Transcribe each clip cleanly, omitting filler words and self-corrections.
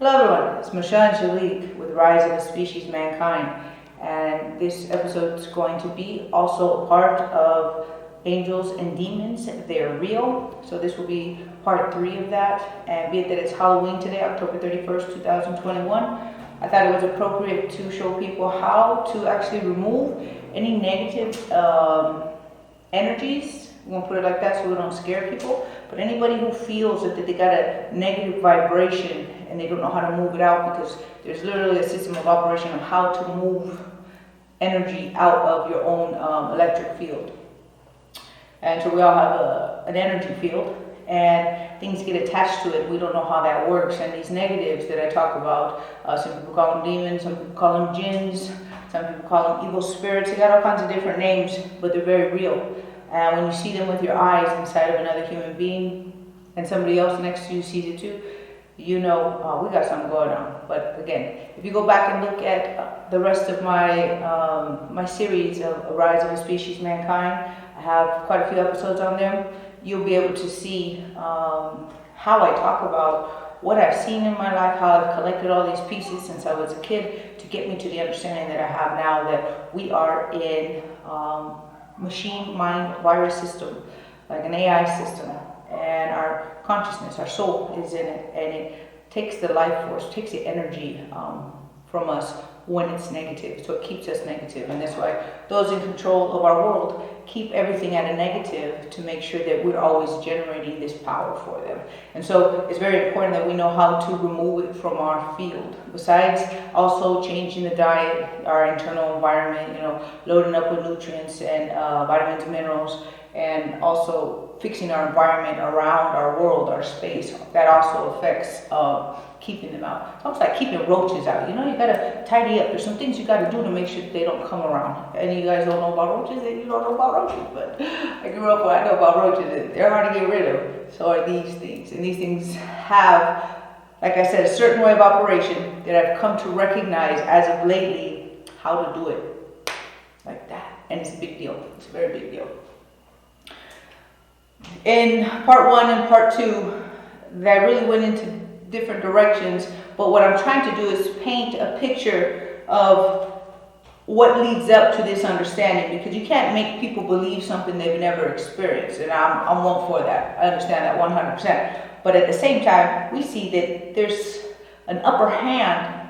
Hello everyone, it's Michelle Angelique with Rise of the Species Mankind, and this episode is going to be also a part of Angels and Demons. They're real, so this will be part 3 of that, and be it that it's Halloween today, October 31st, 2021, I thought it was appropriate to show people how to actually remove any negative energies. I'm going to put it like that so we don't scare people, but anybody who feels that they got a negative vibration and they don't know how to move it out, because there's literally a system of operation of how to move energy out of your own electric field. And so we all have an energy field, and things get attached to it. We don't know how that works. And these negatives that I talk about, some people call them demons, some people call them jinns, some people call them evil spirits. They got all kinds of different names, but they're very real. And when you see them with your eyes inside of another human being, and somebody else next to you sees it too, you know, we got something going on. But again, if you go back and look at the rest of my my series of Rise of the Species Mankind, I have quite a few episodes on them. You'll be able to see how I talk about what I've seen in my life, how I've collected all these pieces since I was a kid to get me to the understanding that I have now, that we are in machine mind virus system, like an AI system, and our consciousness, our soul is in it, and it takes the life force, takes the energy from us when it's negative, so it keeps us negative. And that's why those in control of our world keep everything at a negative to make sure that we're always generating this power for them. And so it's very important that we know how to remove it from our field, besides also changing the diet, our internal environment, you know, loading up with nutrients and vitamins and minerals, and also fixing our environment around our world, our space. That also affects keeping them out. It's almost like keeping roaches out. You know, you gotta tidy up. There's some things you gotta do to make sure that they don't come around. And you guys don't know about roaches, and you don't know about roaches, but I grew up where I know about roaches. They're hard to get rid of. So are these things. And these things have, like I said, a certain way of operation that I've come to recognize as of lately how to do it like that. And it's a big deal. It's a very big deal. In part 1 and part 2, that really went into different directions, but what I'm trying to do is paint a picture of what leads up to this understanding, because you can't make people believe something they've never experienced, and I'm one for that. I understand that 100%. But at the same time, we see that there's an upper hand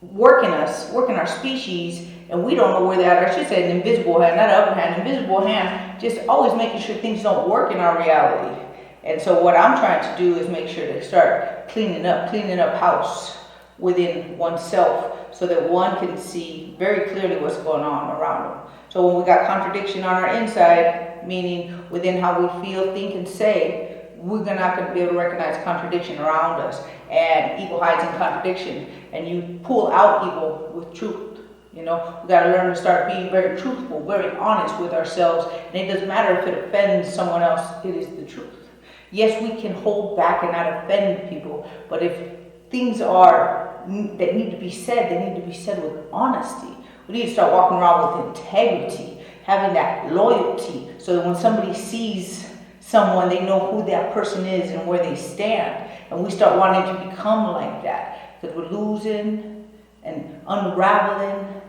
working our species, and we don't know where that, or I should say an invisible hand, not an upper hand, invisible hand, just always making sure things don't work in our reality. And so what I'm trying to do is make sure to start cleaning up house within oneself, so that one can see very clearly what's going on around them. So when we got contradiction on our inside, meaning within how we feel, think, and say, we're not going to be able to recognize contradiction around us. And evil hides in contradiction, and you pull out evil with truth. You know, we got to learn to start being very truthful, very honest with ourselves. And it doesn't matter if it offends someone else, it is the truth. Yes, we can hold back and not offend people, but if things are that need to be said, they need to be said with honesty. We need to start walking around with integrity, having that loyalty, so that when somebody sees someone, they know who that person is and where they stand. And we start wanting to become like that, because we're losing and unraveling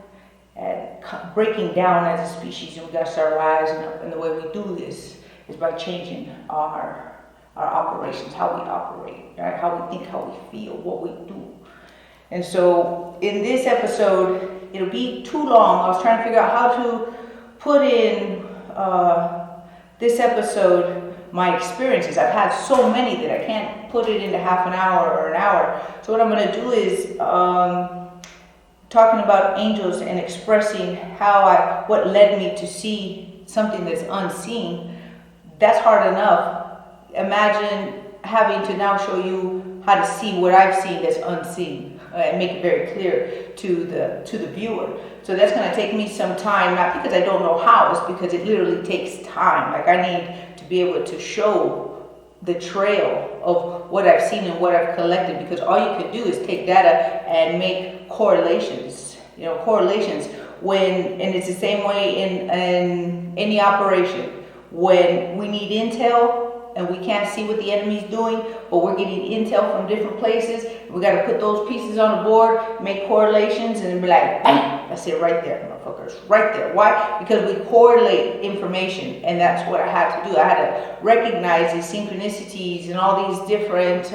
and breaking down as a species, and we got to start rising up. And the way we do this is by changing our operations, how we operate, right? How we think, how we feel, what we do. And so in this episode, it'll be too long. I was trying to figure out how to put in this episode my experiences. I've had so many that I can't put it into half an hour or an hour. So what I'm going to do is talking about angels and expressing what led me to see something that's unseen. That's hard enough. Imagine having to now show you how to see what I've seen that's unseen, and make it very clear to the viewer. So that's going to take me some time, not because I don't know how, it's because it literally takes time. Like, I need to be able to show the trail of what I've seen and what I've collected, because all you can do is take data and make correlations. You know, correlations and it's the same way in any operation. When we need intel, and we can't see what the enemy's doing, but we're getting intel from different places. We got to put those pieces on the board, make correlations, and be like, bam, that's it right there, motherfuckers, right there. Why? Because we correlate information, and that's what I had to do. I had to recognize these synchronicities and all these different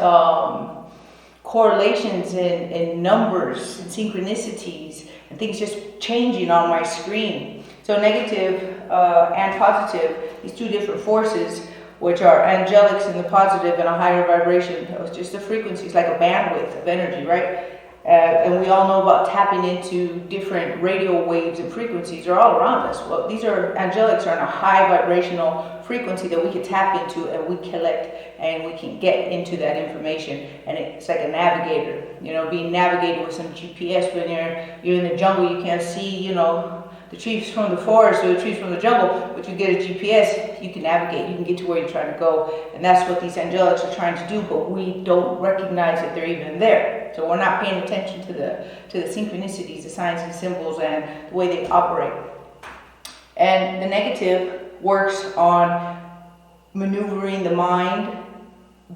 correlations and numbers and synchronicities and things just changing on my screen. So negative and positive, these two different forces, which are angelics in the positive and a higher vibration. It's just the frequency. It's like a bandwidth of energy, right? And we all know about tapping into different radio waves and frequencies. They're all around us. Well, these are angelics are in a high vibrational frequency that we can tap into, and we collect, and we can get into that information. And it's like a navigator, you know, being navigated with some GPS. When you're in the jungle, you can't see, you know, the trees from the forest or the trees from the jungle, but you get a GPS, you can navigate, you can get to where you're trying to go. And that's what these angelics are trying to do, but we don't recognize that they're even there. So we're not paying attention to the synchronicities, the signs and symbols, and the way they operate. And the negative works on maneuvering the mind,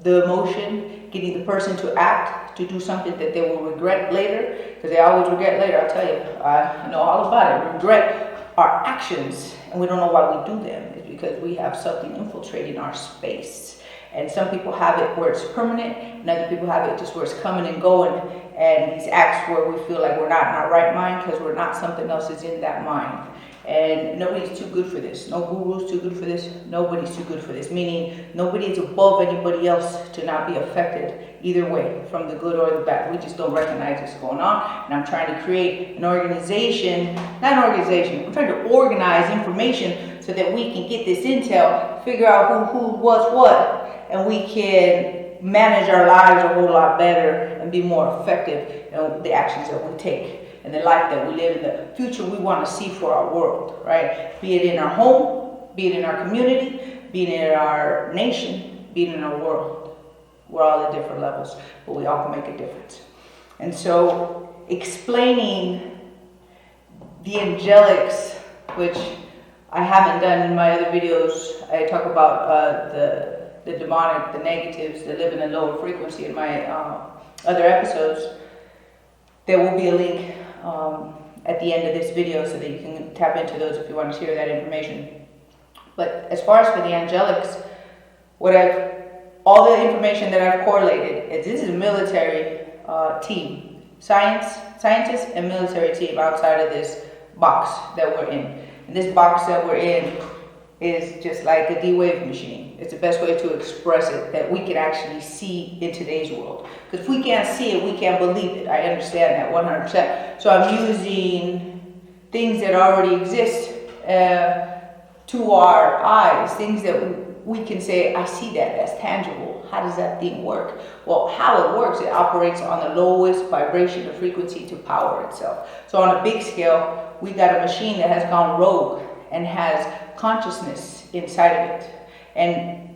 the emotion, getting the person to act, to do something that they will regret later, because they always regret later. I'll tell you, I know all about it. Regret our actions, and we don't know why we do them. It's because we have something infiltrating our space. And some people have it where it's permanent, and other people have it just where it's coming and going, and these acts where we feel like we're not in our right mind because we're not, something else is in that mind. And nobody's too good for this. No guru's too good for this. Nobody's too good for this. Meaning nobody is above anybody else to not be affected either way, from the good or the bad. We just don't recognize what's going on. And I'm trying to create an organization, not an organization, I'm trying to organize information so that we can get this intel, figure out who what's what, and we can manage our lives a whole lot better and be more effective in the actions that we take. And the life that we live in, the future we want to see for our world, right? Be it in our home, be it in our community, be it in our nation, be it in our world. We're all at different levels, but we all can make a difference. And so explaining the angelics, which I haven't done in my other videos, I talk about the demonic, the negatives, that live in a lower frequency in my other episodes. There will be a link at the end of this video so that you can tap into those if you want to hear that information. But as far as for the angelics, all the information that I've correlated, this is a military team, scientists and military team outside of this box that we're in. And this box that we're in is just like a D-Wave machine. It's the best way to express it, that we can actually see in today's world. Because if we can't see it, we can't believe it. I understand that 100%. So I'm using things that already exist to our eyes, things that we can say, I see that, that's tangible. How does that thing work? Well, how it works, it operates on the lowest vibration or frequency to power itself. So on a big scale, we got a machine that has gone rogue and has consciousness inside of it. And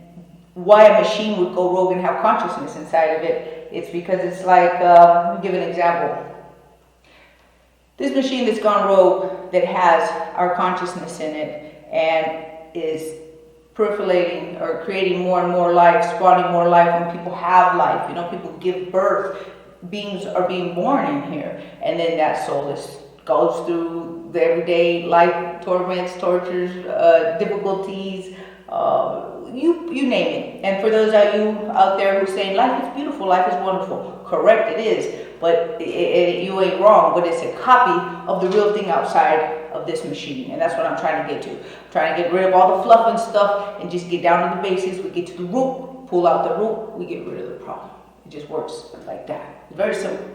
why a machine would go rogue and have consciousness inside of it, it's because it's like, let me give an example. This machine that's gone rogue, that has our consciousness in it and is proliferating or creating more and more life, spawning more life, and people have life, you know, people give birth, beings are being born in here, and then that soul goes through the everyday life torments, tortures, difficulties, you name it. And for those of you out there who say life is beautiful, life is wonderful, correct, it is, but you ain't wrong, but it's a copy of the real thing outside of this machine, and that's what I'm trying to get to. I'm trying to get rid of all the fluff and stuff and just get down to the basics. We get to the root, pull out the root, we get rid of the problem. It just works like that. It's very simple.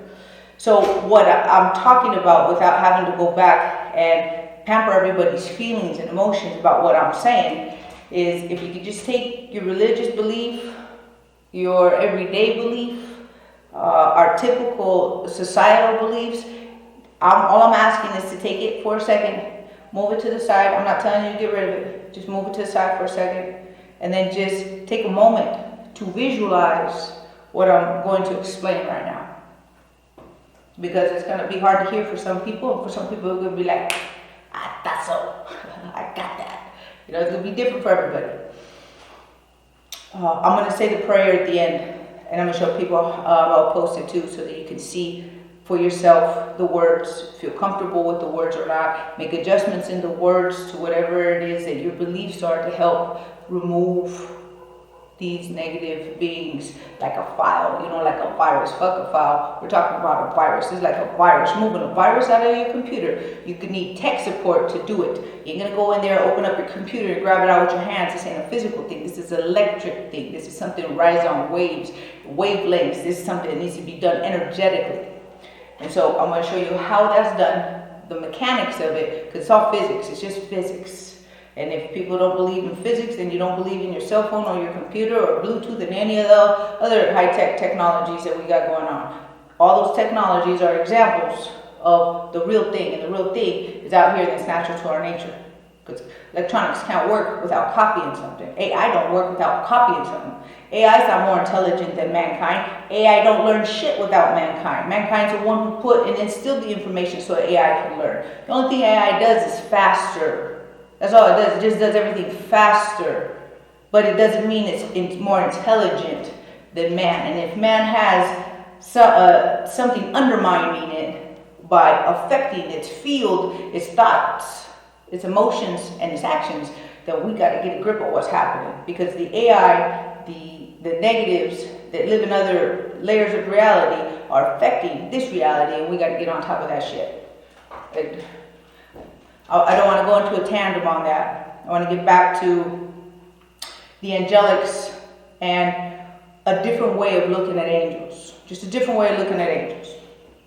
So what I'm talking about, without having to go back and pamper everybody's feelings and emotions about what I'm saying, is if you could just take your religious belief, your everyday belief, our typical societal beliefs, all I'm asking is to take it for a second, move it to the side. I'm not telling you to get rid of it. Just move it to the side for a second, and then just take a moment to visualize what I'm going to explain right now. Because it's going to be hard to hear for some people, and for some people it's going to be like, I thought so, I got that. You know, it's going to be different for everybody. I'm going to say the prayer at the end, and I'm going to show people, I'll post it too so that you can see for yourself the words, feel comfortable with the words or not, make adjustments in the words to whatever it is that your beliefs are to help remove these negative beings, like a file, like a virus. Fuck a file. We're talking about a virus. It's like a virus. Moving a virus out of your computer, you could need tech support to do it. You're going to go in there, open up your computer, and grab it out with your hands. This ain't a physical thing. This is an electric thing. This is something that rides on waves, wavelengths. This is something that needs to be done energetically. And so I'm going to show you how that's done, the mechanics of it, because it's all physics. It's just physics. And if people don't believe in physics, then you don't believe in your cell phone or your computer or Bluetooth and any of the other high-tech technologies that we got going on. All those technologies are examples of the real thing, and the real thing is out here that's natural to our nature. Because electronics can't work without copying something. AI don't work without copying something. AI is not more intelligent than mankind. AI don't learn shit without mankind. Mankind's the one who put and instilled the information so AI can learn. The only thing AI does is faster. That's all it does. It just does everything faster. But it doesn't mean it's more intelligent than man. And if man has something undermining it by affecting its field, its thoughts, its emotions, and its actions, then we got to get a grip of what's happening. Because the AI, the negatives that live in other layers of reality are affecting this reality, and we got to get on top of that shit. I don't want to go into a tandem on that. I want to get back to the angelics and a different way of looking at angels. Just a different way of looking at angels.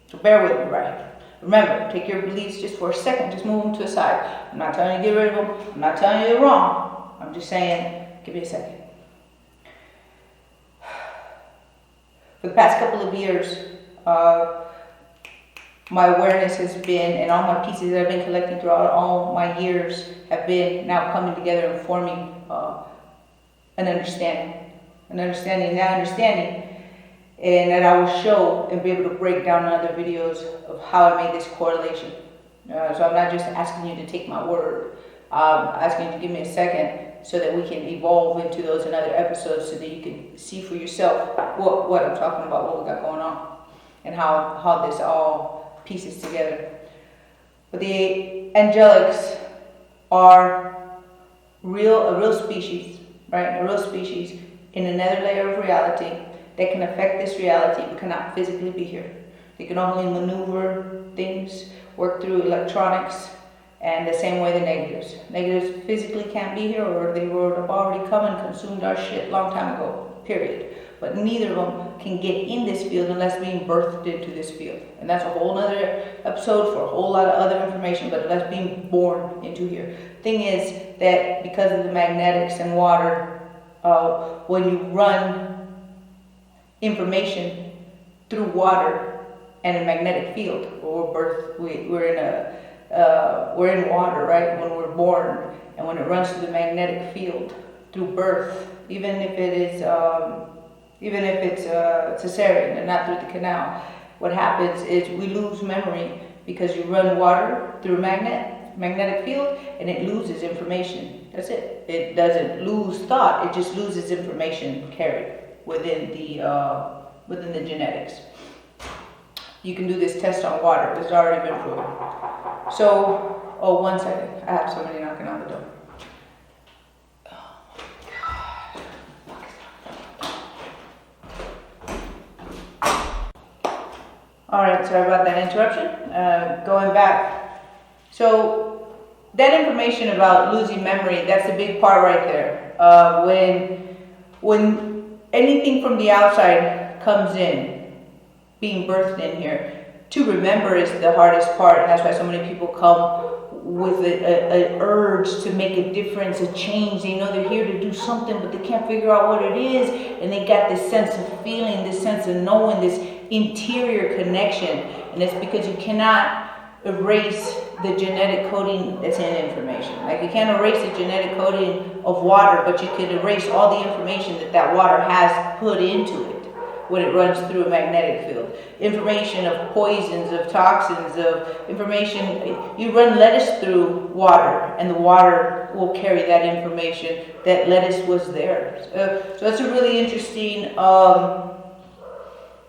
So bear with me, right? Remember, take your beliefs just for a second. Just move them to the side. I'm not telling you to get rid of them. I'm not telling you they're wrong. I'm just saying, give me a second. For the past couple of years, my awareness has been, and all my pieces that I've been collecting throughout all my years have been now coming together and forming an understanding, and that I will show and be able to break down in other videos of how I made this correlation. So I'm not just asking you to take my word. I'm asking you to give me a second so that we can evolve into those in other episodes so that you can see for yourself what I'm talking about, what we got going on, and how this all pieces together. But the angelics are a real species, right? A real species in another layer of reality that can affect this reality but cannot physically be here. They can only maneuver things, work through electronics, and the same way the negatives. Negatives physically can't be here, or they would have already come and consumed our shit long time ago, period. But neither of them can get in this field unless being birthed into this field. And that's a whole other episode for a whole lot of other information, but unless being born into here. Thing is that because of the magnetics and water, when you run information through water and a magnetic field, or we're in water, right? When we're born, and when it runs through the magnetic field through birth, even if it's cesarean and not through the canal, what happens is we lose memory because you run water through a magnetic field, and it loses information. That's it. It doesn't lose thought. It just loses information carried within the genetics. You can do this test on water. It's already been proven. So, one second. I have somebody knocking on the door. All right, sorry about that interruption. Going back. So that information about losing memory, that's a big part right there. When anything from the outside comes in, being birthed in here, to remember is the hardest part. And that's why so many people come with an urge to make a difference, a change. They know they're here to do something, but they can't figure out what it is. And they got this sense of feeling, this sense of knowing, this interior connection. And it's because you cannot erase the genetic coding that's in information. Like you can't erase the genetic coding of water, but you can erase all the information that water has put into it. when it runs through a magnetic field. Information of poisons, of toxins, of information. You run lettuce through water, and the water will carry that information that lettuce was there. So that's a really interesting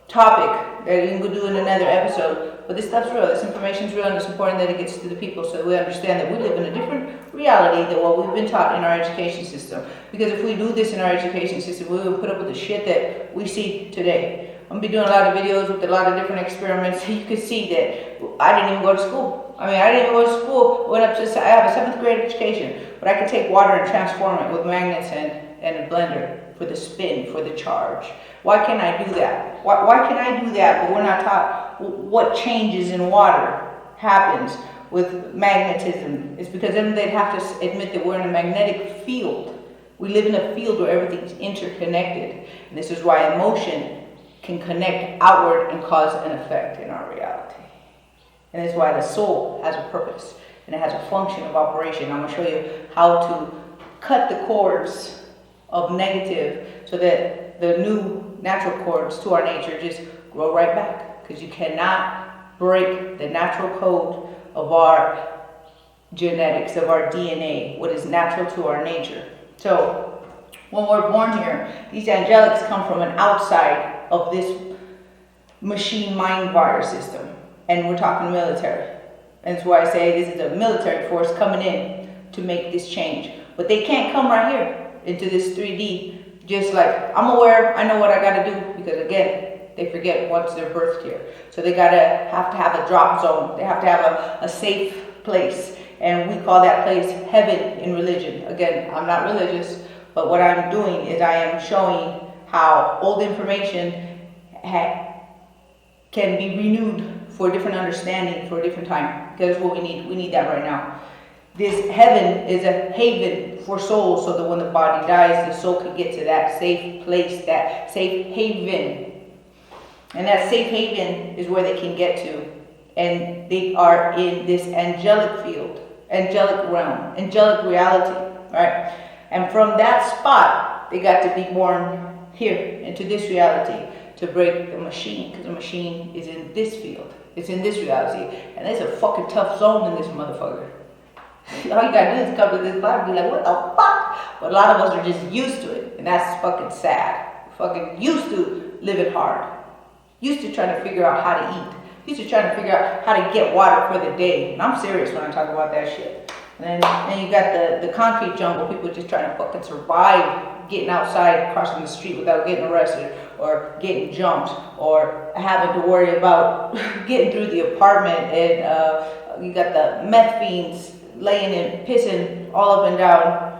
topic that you can go do in another episode. But this stuff's real. This information is real, and it's important that it gets to the people so we understand that we live in a different reality than what we've been taught in our education system. Because if we do this in our education system, we would put up with the shit that we see today. I'm going to be doing a lot of videos with a lot of different experiments. You can see that I didn't even go to school. I didn't even go to school. I have a 7th grade education, but I could take water and transform it with magnets and a blender for the spin, for the charge. Why can't I do that? Why can I do that, but we're not taught what changes in water happens with magnetism? It's because then they'd have to admit that we're in a magnetic field. We live in a field where everything's interconnected. And this is why emotion can connect outward and cause an effect in our reality. And that's why the soul has a purpose and it has a function of operation. I'm going to show you how to cut the cords of negative so that the new natural cords to our nature just grow right back. Because you cannot break the natural code of our genetics, of our DNA, what is natural to our nature. So when we're born here, these angelics come from an outside of this machine mind virus system. And we're talking military. And that's why I say this is a military force coming in to make this change. But they can't come right here into this 3D just like, I'm aware, I know what I got to do. Because again, they forget once they're birthed here. So they have to have a drop zone. They have to have a safe place. And we call that place heaven in religion. Again, I'm not religious, but what I'm doing is I am showing how old information can be renewed for a different understanding, for a different time. Because what we need. We need that right now. This heaven is a haven for souls so that when the body dies, the soul can get to that safe place, that safe haven. And that safe haven is where they can get to. And they are in this angelic field, angelic realm, angelic reality, right? And from that spot, they got to be born here into this reality to break the machine, because the machine is in this field. It's in this reality. And it's a fucking tough zone in this motherfucker. All you gotta do is come to this body and be like, what the fuck? But a lot of us are just used to it. And that's fucking sad. We're fucking used to living hard. Used to trying to figure out how to eat. Used to trying to figure out how to get water for the day. And I'm serious when I talk about that shit. And then you got the concrete jungle. People just trying to fucking survive getting outside, crossing the street without getting arrested or getting jumped or having to worry about getting through the apartment. And you got the meth fiends laying and pissing all up and down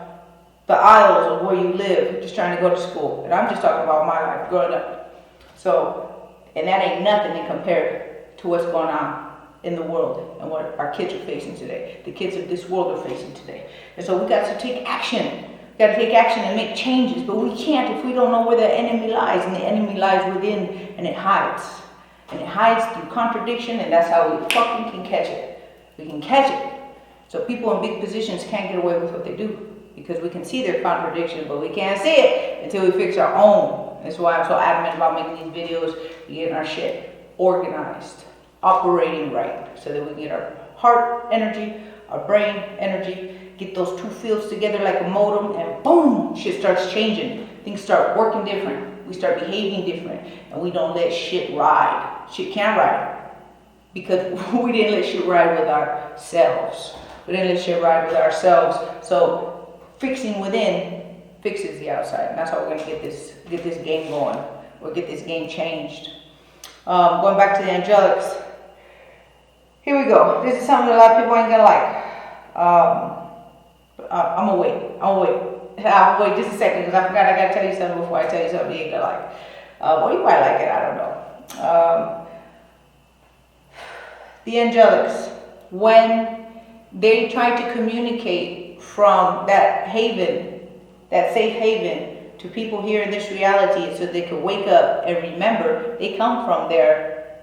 the aisles of where you live, just trying to go to school. And I'm just talking about my life growing up. So, and that ain't nothing in compared to what's going on in the world and what our kids are facing today. The kids of this world are facing today. And so we got to take action. We got to take action and make changes. But we can't if we don't know where the enemy lies. And the enemy lies within, and it hides. And it hides through contradiction, and that's how we fucking can catch it. We can catch it. So people in big positions can't get away with what they do. Because we can see their contradiction, but we can't see it until we fix our own. That's why I'm so adamant about making these videos, getting our shit organized, operating right, so that we can get our heart energy, our brain energy, get those two fields together like a modem, and boom, shit starts changing. Things start working different. We start behaving different, and we don't let shit ride. Shit can't ride because we didn't let shit ride with ourselves. We didn't let shit ride with ourselves. So fixing within fixes the outside, and that's how we're going to get this game going, or get this game changed. Going back to the angelics, here we go. This is something that a lot of people ain't gonna like. I'm gonna wait. I'll wait just a second because I forgot I gotta tell you something before I tell you something you ain't gonna like. Or you might like it. I don't know. The angelics, when they try to communicate from that haven, that safe haven, to people here in this reality so they can wake up and remember they come from there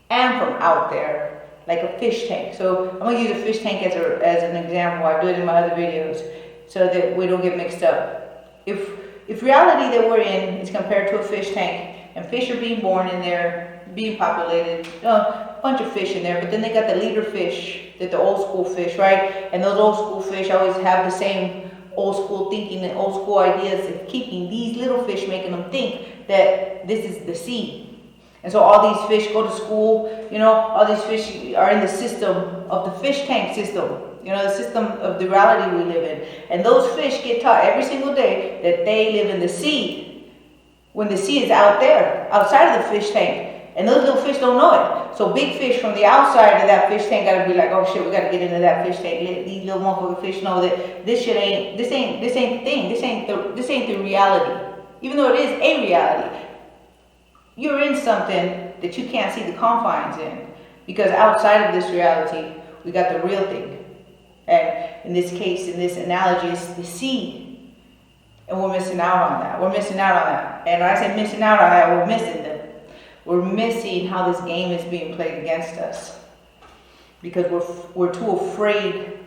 and from out there, like a fish tank. So I'm going to use a fish tank as an example. I do it in my other videos so that we don't get mixed up. If reality that we're in is compared to a fish tank, and fish are being born in there, being populated, a bunch of fish in there, but then they got the leader fish, the old school fish, right? And those old school fish always have the same old school thinking and old school ideas of keeping these little fish, making them think that this is the sea. And so all these fish go to school, you know, all these fish are in the system of the fish tank system, you know, the system of the reality we live in. And those fish get taught every single day that they live in the sea, when the sea is out there, outside of the fish tank. And those little fish don't know it. So big fish from the outside of that fish tank gotta be like, oh shit, we gotta get into that fish tank. These little motherfucking fish know that this ain't the thing. This ain't the reality. Even though it is a reality, you're in something that you can't see the confines in. Because outside of this reality, we got the real thing. And in this case, in this analogy, it's the sea. And we're missing out on that. We're missing out on that. And when I say missing out on that, we're missing them. We're missing how this game is being played against us. Because we're too afraid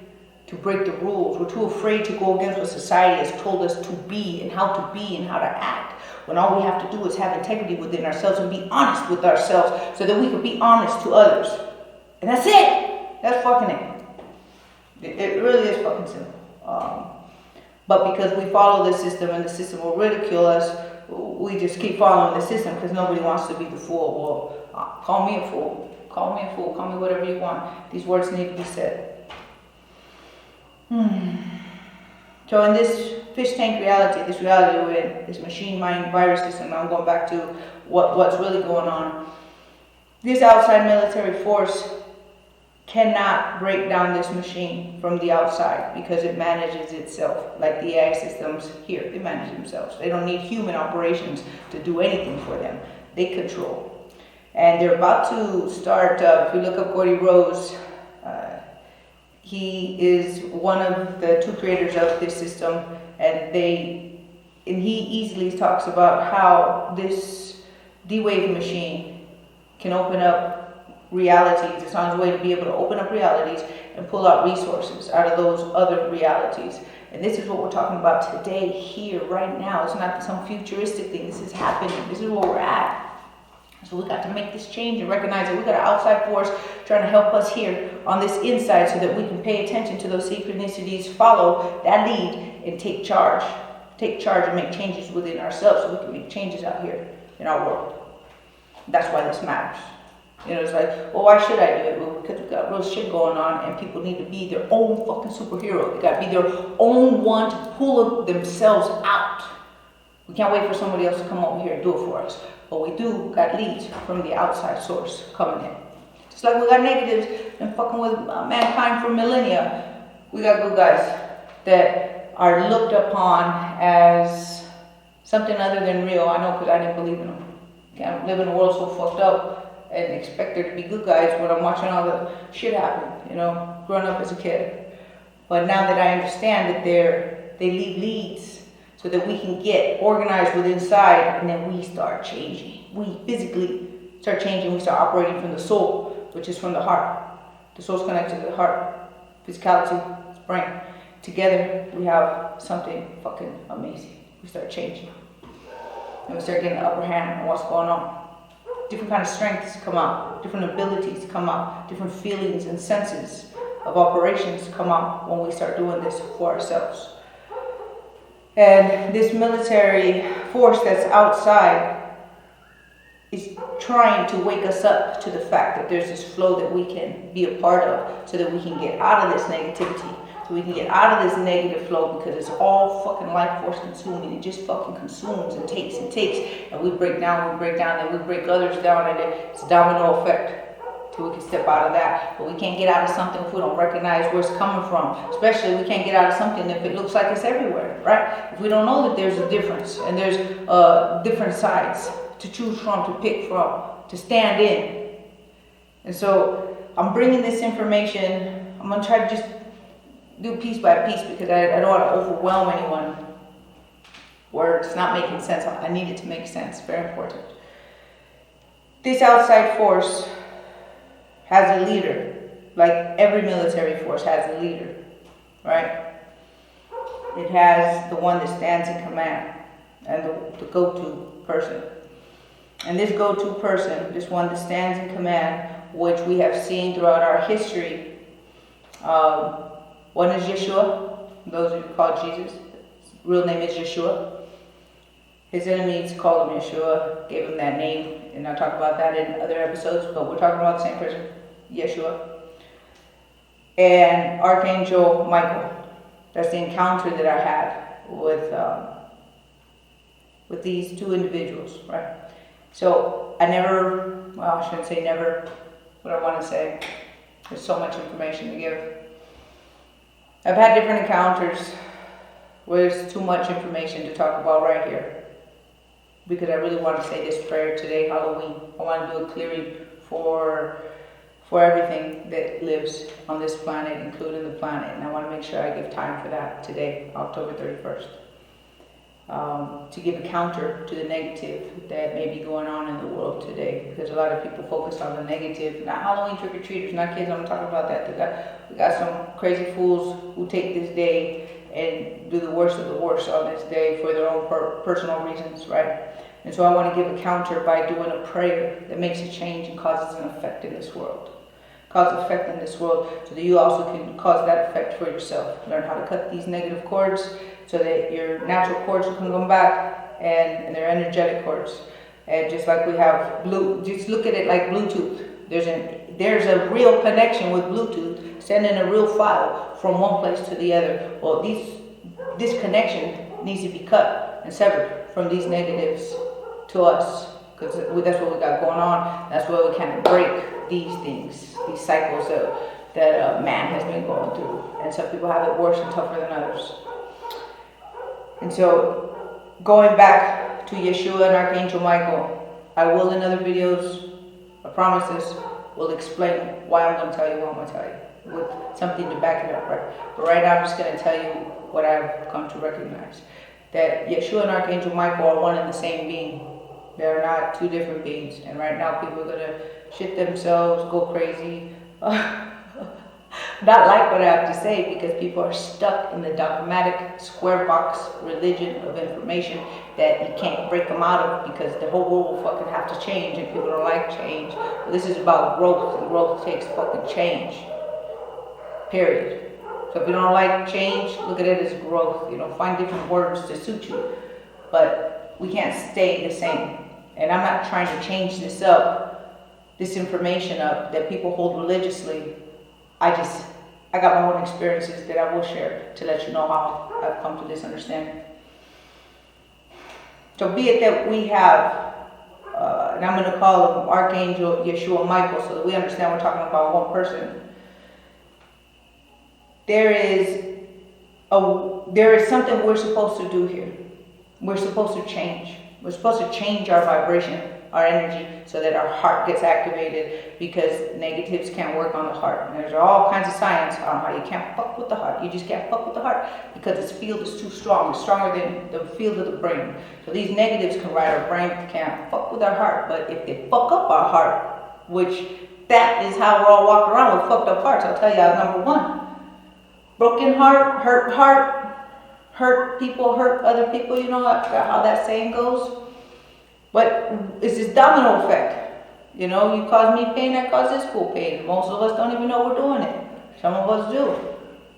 to break the rules. We're too afraid to go against what society has told us to be and how to act. When all we have to do is have integrity within ourselves and be honest with ourselves so that we can be honest to others. And that's it. That's fucking it. It really is fucking simple. But because we follow the system and the system will ridicule us, we just keep following the system because nobody wants to be the fool. Well, call me a fool. Call me a fool. Call me whatever you want. These words need to be said. So in this fish tank reality, this reality we're in, this machine mind virus system, I'm going back to what's really going on. This outside military force cannot break down this machine from the outside because it manages itself. Like the AI systems here, they manage themselves. They don't need human operations to do anything for them. They control. And they're about to start, if you look up Gordy Rose, he is one of the two creators of this system, and he easily talks about how this D-Wave machine can open up realities. It's on its way to be able to open up realities and pull out resources out of those other realities. And this is what we're talking about today, here, right now. It's not some futuristic thing. This is happening. This is where we're at. So we got to make this change and recognize that we got an outside force trying to help us here on this inside so that we can pay attention to those synchronicities, follow that lead, and take charge. Take charge and make changes within ourselves so we can make changes out here in our world. That's why this matters. You know, it's like, well, why should I do it? Well, because we've got real shit going on and people need to be their own fucking superhero. They got to be their own one to pull themselves out. We can't wait for somebody else to come over here and do it for us. But we do got leads from the outside source coming in. Just like we got negatives and fucking with mankind for millennia, we got good guys that are looked upon as something other than real. I know because I didn't believe in them. Can't live in a world so fucked up and expect there to be good guys when I'm watching all the shit happen, you know, growing up as a kid. But now that I understand that they leave leads so that we can get organized with inside, and then we start changing. We physically start changing. We start operating from the soul, which is from the heart. The soul's connected to the heart. Physicality, brain. Together, we have something fucking amazing. We start changing. And we start getting the upper hand on what's going on. Different kind of strengths come out. Different abilities come out. Different feelings and senses of operations come out when we start doing this for ourselves. And this military force that's outside is trying to wake us up to the fact that there's this flow that we can be a part of so that we can get out of this negativity, so we can get out of this negative flow because it's all fucking life force consuming. It just fucking consumes and takes, and we break down, then we break others down, and it's a domino effect. So we can step out of that. But we can't get out of something if we don't recognize where it's coming from. Especially we can't get out of something if it looks like it's everywhere, right? If we don't know that there's a difference and there's different sides to choose from, to pick from, to stand in. And so I'm bringing this information. I'm going to try to just do piece by piece because I don't want to overwhelm anyone where it's not making sense. I need it to make sense. Very important. This outside force has a leader, like every military force has a leader, right? It has the one that stands in command and the go-to person. And this go-to person, this one that stands in command, which we have seen throughout our history. One is Yeshua. Those who call Jesus. His real name is Yeshua. His enemies called him Yeshua, gave him that name, and I'll talk about that in other episodes, but we're talking about the same person, Yeshua. And Archangel Michael. That's the encounter that I had with these two individuals, right? So I never, well, I shouldn't say never, what I want to say. There's so much information to give. I've had different encounters where there's too much information to talk about right here. Because I really want to say this prayer today, Halloween. I want to do a clearing for everything that lives on this planet, including the planet. And I want to make sure I give time for that today, October 31st. To give a counter to the negative that may be going on in the world today. Because a lot of people focus on the negative. Not Halloween trick-or-treaters, not kids, I'm talking about that. We got some crazy fools who take this day and do the worst of the worst on this day for their own personal reasons, right? And so I want to give a counter by doing a prayer that makes a change and causes an effect in this world. Cause effect in this world so that you also can cause that effect for yourself. Learn how to cut these negative cords so that your natural cords can come back and they're energetic cords. And just like we have just look at it like Bluetooth. There's a real connection with Bluetooth, sending a real file from one place to the other. Well, this connection needs to be cut and severed from these negatives to us, because that's what we got going on. That's where we kind of break these things, these cycles that man has been going through. And some people have it worse and tougher than others. And so, going back to Yeshua and Archangel Michael, I will in other videos, I promise this, will explain why I'm going to tell you what I'm going to tell you, with something to back it up, right? But right now I'm just going to tell you what I've come to recognize. That Yeshua and Archangel Michael are one and the same being. They're not two different beings. And right now people are going to shit themselves, go crazy, not like what I have to say, because people are stuck in the dogmatic square box religion of information that you can't break them out of, because the whole world will fucking have to change, and people don't like change. But this is about growth, and growth takes fucking change. Period. So if you don't like change, look at it as growth. You know, find different words to suit you. But we can't stay the same. And I'm not trying to change this information up that people hold religiously. I got my own experiences that I will share to let you know how I've come to this understanding. So be it that we have, and I'm going to call him Archangel Yeshua Michael so that we understand we're talking about one person. There is something we're supposed to do here. We're supposed to change. We're supposed to change our vibration, our energy, so that our heart gets activated, because negatives can't work on the heart. And there's all kinds of science on how you can't fuck with the heart. You just can't fuck with the heart because its field is too strong. It's stronger than the field of the brain. So these negatives can ride our brain, can't fuck with our heart. But if they fuck up our heart, which that is how we're all walking around with fucked up hearts, I'll tell you, number one. Broken heart, hurt people, hurt other people, you know how that saying goes. But it's this domino effect. You know, you cause me pain, I cause this fool pain. Most of us don't even know we're doing it. Some of us do.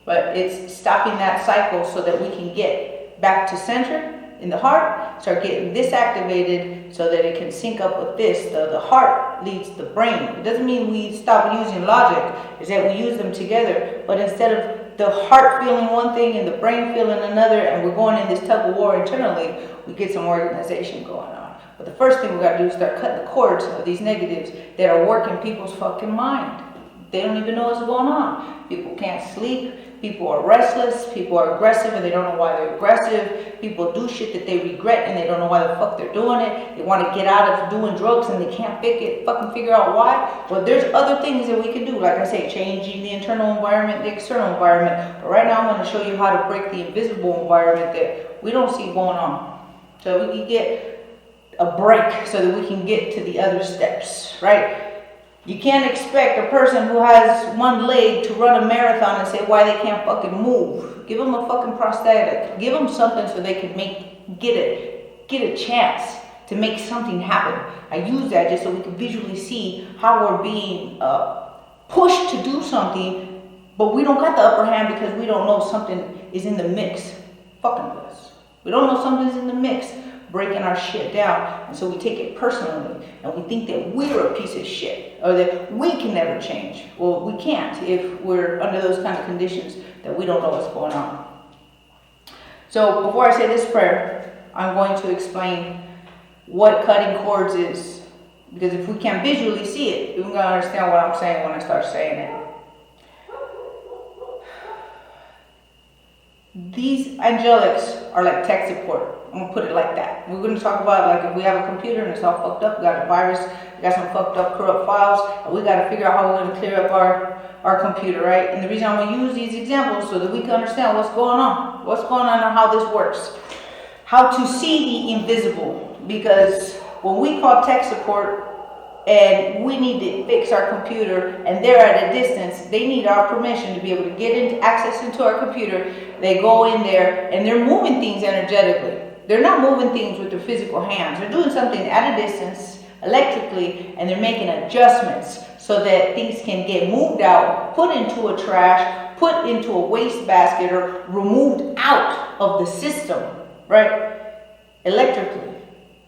But it's stopping that cycle so that we can get back to center in the heart, start getting this activated so that it can sync up with this. The heart leads the brain. It doesn't mean we stop using logic, it's that we use them together. But instead of the heart feeling one thing and the brain feeling another, and we're going in this tug of war internally, we get some organization going on. But the first thing we got to do is start cutting the cords of these negatives that are working people's fucking mind. They don't even know what's going on. People can't sleep. People are restless. People are aggressive and they don't know why they're aggressive. People do shit that they regret and they don't know why the fuck they're doing it. They want to get out of doing drugs and they can't fucking figure out why. Well, there's other things that we can do. Like I say, changing the internal environment, the external environment. But right now I'm going to show you how to break the invisible environment that we don't see going on. So we can get a break so that we can get to the other steps, right? You can't expect a person who has one leg to run a marathon and say why they can't fucking move. Give them a fucking prosthetic. Give them something so they can get a chance to make something happen. I use that just so we can visually see how we're being pushed to do something, but we don't got the upper hand because we don't know something is in the mix fucking with us. We don't know something's in the mix breaking our shit down, and so we take it personally, and we think that we're a piece of shit, or that we can never change. Well, we can't if we're under those kind of conditions that we don't know what's going on. So before I say this prayer, I'm going to explain what cutting cords is, because if we can visually see it, we're going to understand what I'm saying when I start saying it. These angelics are like tech support. I'm going to put it like that. We're going to talk about, like, if we have a computer and it's all fucked up, we got a virus, we got some fucked up corrupt files, and we got to figure out how we're going to clear up our computer, right? And the reason I'm going to use these examples so that we can understand what's going on and how this works. How to see the invisible. Because when we call tech support and we need to fix our computer and they're at a distance, they need our permission to be able to get access into our computer. They go in there and they're moving things energetically. They're not moving things with their physical hands. They're doing something at a distance electrically, and they're making adjustments so that things can get moved out, put into a trash, put into a waste basket, or removed out of the system, right? Electrically.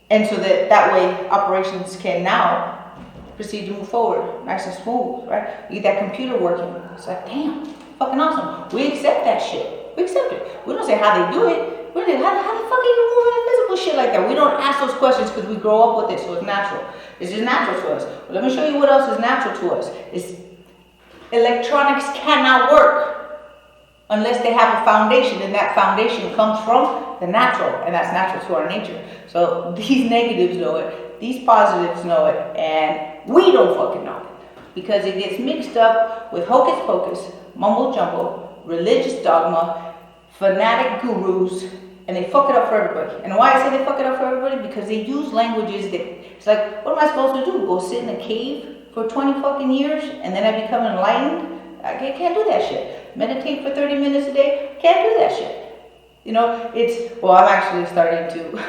And so that way operations can now proceed to move forward nice and smooth, right? You get that computer working. It's like, damn, fucking awesome. We accept that shit. We accept it. We don't say how they do it. We don't say, how the fuck are you moving invisible shit like that? We don't ask those questions because we grow up with it, so it's natural. It's just natural to us. But let me show you what else is natural to us. Electronics cannot work unless they have a foundation, and that foundation comes from the natural, and that's natural to our nature. So these negatives know it, these positives know it, and we don't fucking know it. Because it gets mixed up with hocus pocus, mumbo jumbo, religious dogma, fanatic gurus, and they fuck it up for everybody. And why I say they fuck it up for everybody? Because they use languages that, it's like, what am I supposed to do? Go sit in a cave for 20 fucking years and then I become enlightened? I can't do that shit. Meditate for 30 minutes a day? Can't do that shit. You know, I'm actually starting to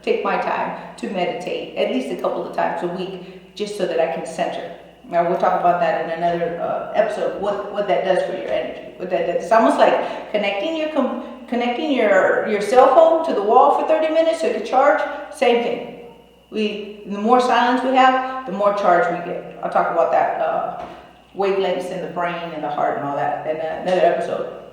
take my time to meditate at least a couple of times a week just so that I can center. Now we'll talk about that in another episode. What that does for your energy. What that does. It's almost like connecting your cell phone to the wall for 30 minutes so it can charge. Same thing. The more silence we have, the more charge we get. I'll talk about that wavelengths in the brain and the heart and all that in another episode.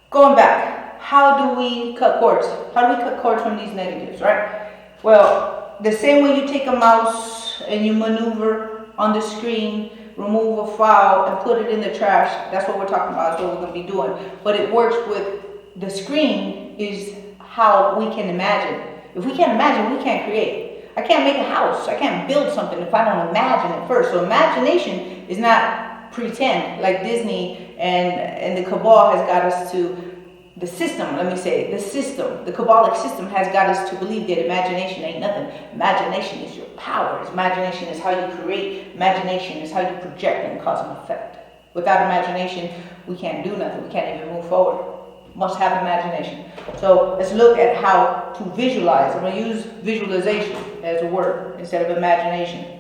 Going back, how do we cut cords? How do we cut cords from these negatives, right? Well, the same way you take a mouse and you maneuver on the screen, remove a file and put it in the trash. That's what we're talking about. That's what we're going to be doing. But it works with the screen is how we can imagine. If we can't imagine, we can't create. I can't make a house. I can't build something if I don't imagine it first. So imagination is not pretend like Disney and the cabal has got us to. The system, let me say, the Kabbalic system has got us to believe that imagination ain't nothing. Imagination is your power. Imagination is how you create. Imagination is how you project and cause an effect. Without imagination, we can't do nothing. We can't even move forward. Must have imagination. So let's look at how to visualize. I'm going to use visualization as a word instead of imagination.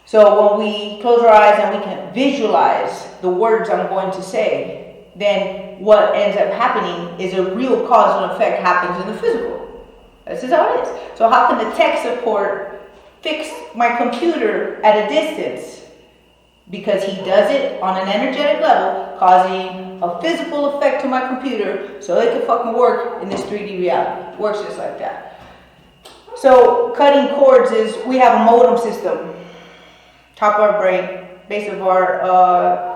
So when we close our eyes and we can visualize the words I'm going to say, then what ends up happening is a real cause and effect happens in the physical. This is how it is. So how can the tech support fix my computer at a distance? Because he does it on an energetic level, causing a physical effect to my computer so it can fucking work in this 3D reality. It works just like that. So cutting cords is, we have a modem system. Top of our brain, base of our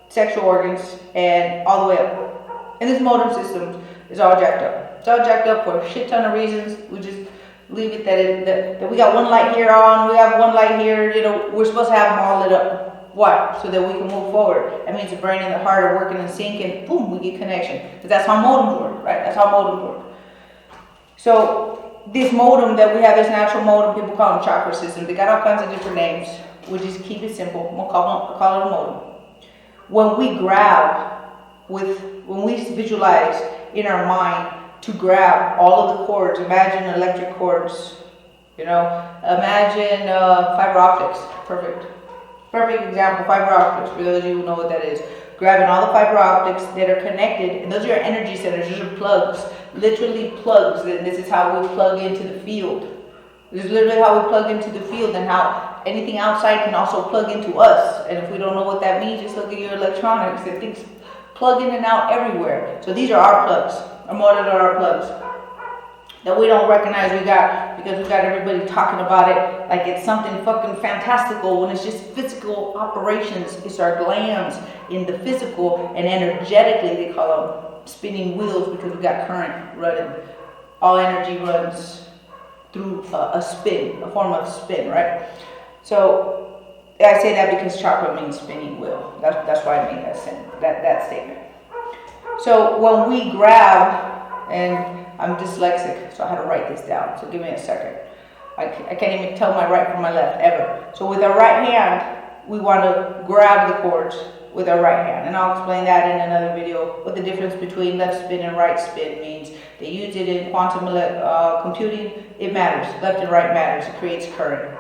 sexual organs, and all the way up. And this modem system is all jacked up. It's all jacked up for a shit ton of reasons. We just leave it that we got one light here on, we have one light here, we're supposed to have them all lit up. Why? So that we can move forward. That means the brain and the heart are working in sync, and boom, we get connection. Because that's how modems work, right? That's how modems work. So this modem that we have, this natural modem, people call them chakra systems. They got all kinds of different names. We just keep it simple. We'll call it a modem. When we when we visualize in our mind to grab all of the cords, imagine electric cords You know, imagine fiber optics. Perfect example, fiber optics, for those of you who know what that is. Grabbing all the fiber optics that are connected, and those are your energy centers, those are plugs, literally plugs, and this is how we plug into the field. This is literally how we plug into the field, and how anything outside can also plug into us. And if we don't know what that means, just look at your electronics, and things plug in and out everywhere. So these are our plugs, or more than our plugs, that we don't recognize we got, because we got everybody talking about it like it's something fucking fantastical, when it's just physical operations. It's our glands in the physical, and energetically they call them spinning wheels, because we got current running. All energy runs through a spin, a form of spin, right? So I say that because chakra means spinning wheel. That's why I made that statement. So when we grab, and I'm dyslexic, so I had to write this down, so give me a second. I can't even tell my right from my left, ever. So with our right hand, we want to grab the cords with our right hand. And I'll explain that in another video, what the difference between left spin and right spin means. They use it in quantum computing. It matters. Left and right matters. It creates current.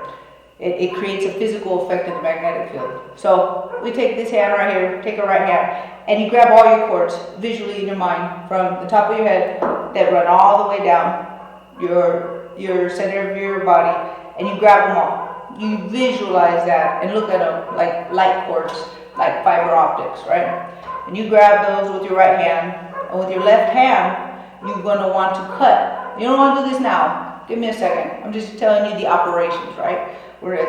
It creates a physical effect in the magnetic field. So we take this hand right here, take a right hand, and you grab all your cords visually in your mind from the top of your head that run all the way down your center of your body, and you grab them all. You visualize that and look at them like light cords, like fiber optics, right? And you grab those with your right hand, and with your left hand, you're going to want to cut. You don't want to do this now. Give me a second. I'm just telling you the operations, right?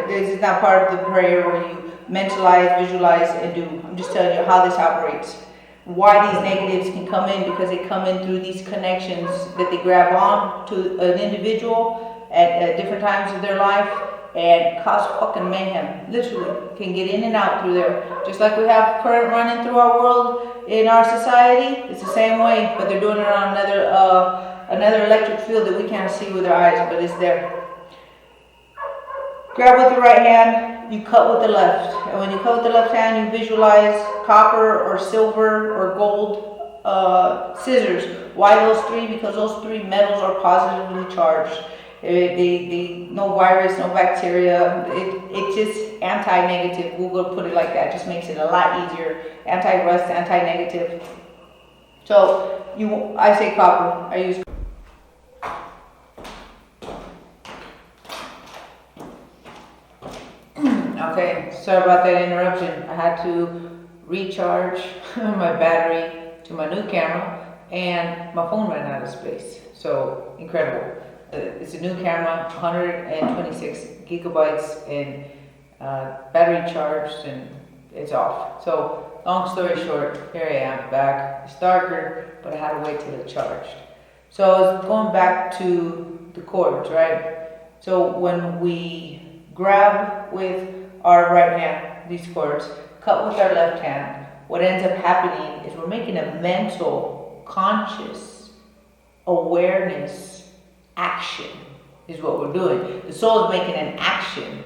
This is not part of the prayer where you mentalize, visualize, and do. I'm just telling you how this operates. Why these negatives can come in, because they come in through these connections that they grab on to an individual at different times of their life and cause fucking mayhem. Literally can get in and out through there. Just like we have current running through our world in our society, it's the same way, but they're doing it on another electric field that we can't see with our eyes, but it's there. Grab with the right hand, you cut with the left. And when you cut with the left hand, you visualize copper or silver or gold scissors. Why those three? Because those three metals are positively charged. They no virus, no bacteria. It's just anti-negative. We'll go put it like that. Just makes it a lot easier. Anti-rust, anti-negative. So I say copper. I use. Okay, sorry about that interruption. I had to recharge my battery to my new camera, and my phone ran out of space. So incredible. It's a new camera, 126 gigabytes, and battery charged, and it's off. So long story short, here I am back. It's darker, but I had to wait till it charged. So I was going back to the cords, right? So when we grab with our right hand these cords, cut with our left hand, what ends up happening is we're making a mental, conscious awareness action is what we're doing. The soul is making an action.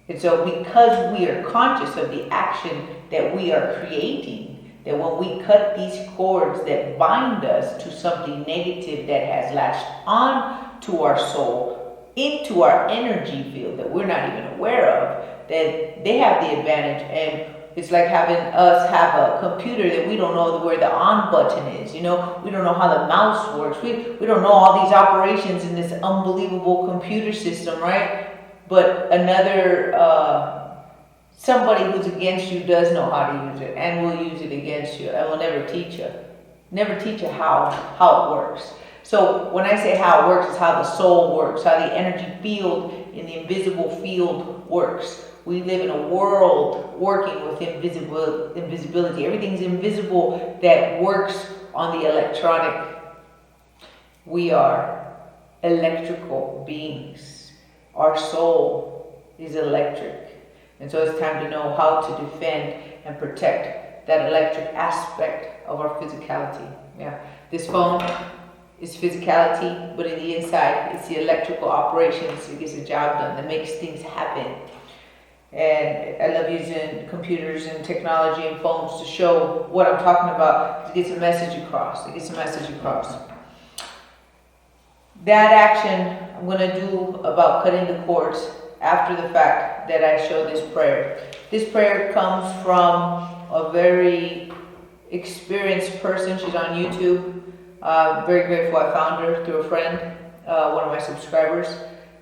And so because we are conscious of the action that we are creating, that when we cut these cords that bind us to something negative that has latched on to our soul, into our energy field that we're not even aware of, that they have the advantage. And it's like having us have a computer that we don't know where the on button is. You know, we don't know how the mouse works. We don't know all these operations in this unbelievable computer system, right? But another somebody who's against you does know how to use it and will use it against you and will never teach you. Never teach you how it works. So when I say how it works, it's how the soul works, how the energy field in the invisible field works. We live in a world working with invisibility. Everything's invisible that works on the electronic. We are electrical beings. Our soul is electric. And so it's time to know how to defend and protect that electric aspect of our physicality. Yeah. This phone is physicality, but in the inside, it's the electrical operations that gets the job done, that makes things happen. And I love using computers and technology and phones to show what I'm talking about, to get a message across, That action I'm going to do about cutting the cords after the fact that I show this prayer. This prayer comes from a very experienced person. She's on YouTube. Very grateful I found her through a friend, one of my subscribers.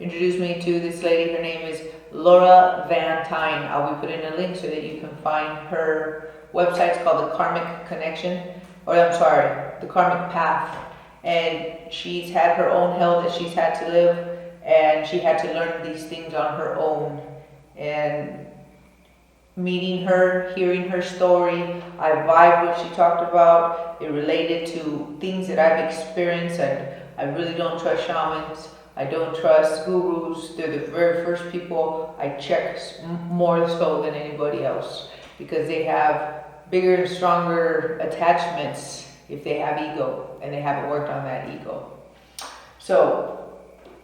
Introduced me to this lady. Her name is Laura Van Tyne. I'll be putting a link so that you can find her website. It's called the Karmic Connection, or I'm sorry, the Karmic Path. And she's had her own hell that she's had to live, and she had to learn these things on her own. And meeting her, hearing her story, I vibed what she talked about. It related to things that I've experienced, and I really don't trust shamans. I don't trust gurus. They're the very first people I check more so than anybody else, because they have bigger and stronger attachments if they have ego and they haven't worked on that ego. So,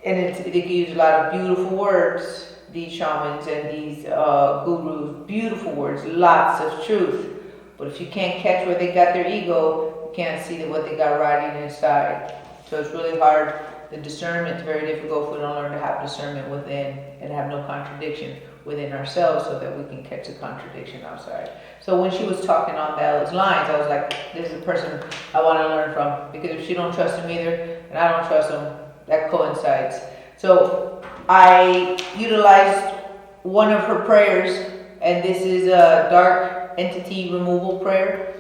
and they can use a lot of beautiful words, these shamans and these gurus, beautiful words, lots of truth. But if you can't catch where they got their ego, you can't see what they got riding inside. So it's really hard. The discernment is very difficult if we don't learn to have discernment within and have no contradiction within ourselves, so that we can catch the contradiction outside. So when she was talking on those lines, I was like, this is the person I want to learn from, because if she don't trust him either, and I don't trust him, that coincides. So I utilized one of her prayers, and this is a dark entity removal prayer,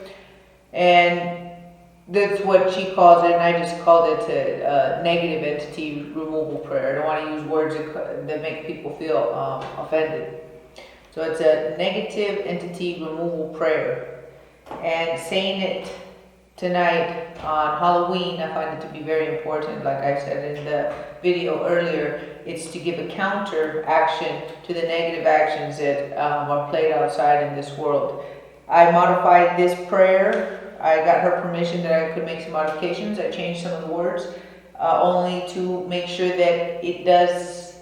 and that's what she calls it, and I just called it a negative entity removal prayer. I don't want to use words that make people feel offended. So it's a negative entity removal prayer. And saying it tonight on Halloween, I find it to be very important. Like I said in the video earlier, it's to give a counter action to the negative actions that are played outside in this world. I modified this prayer. I got her permission that I could make some modifications. I changed some of the words only to make sure that it does,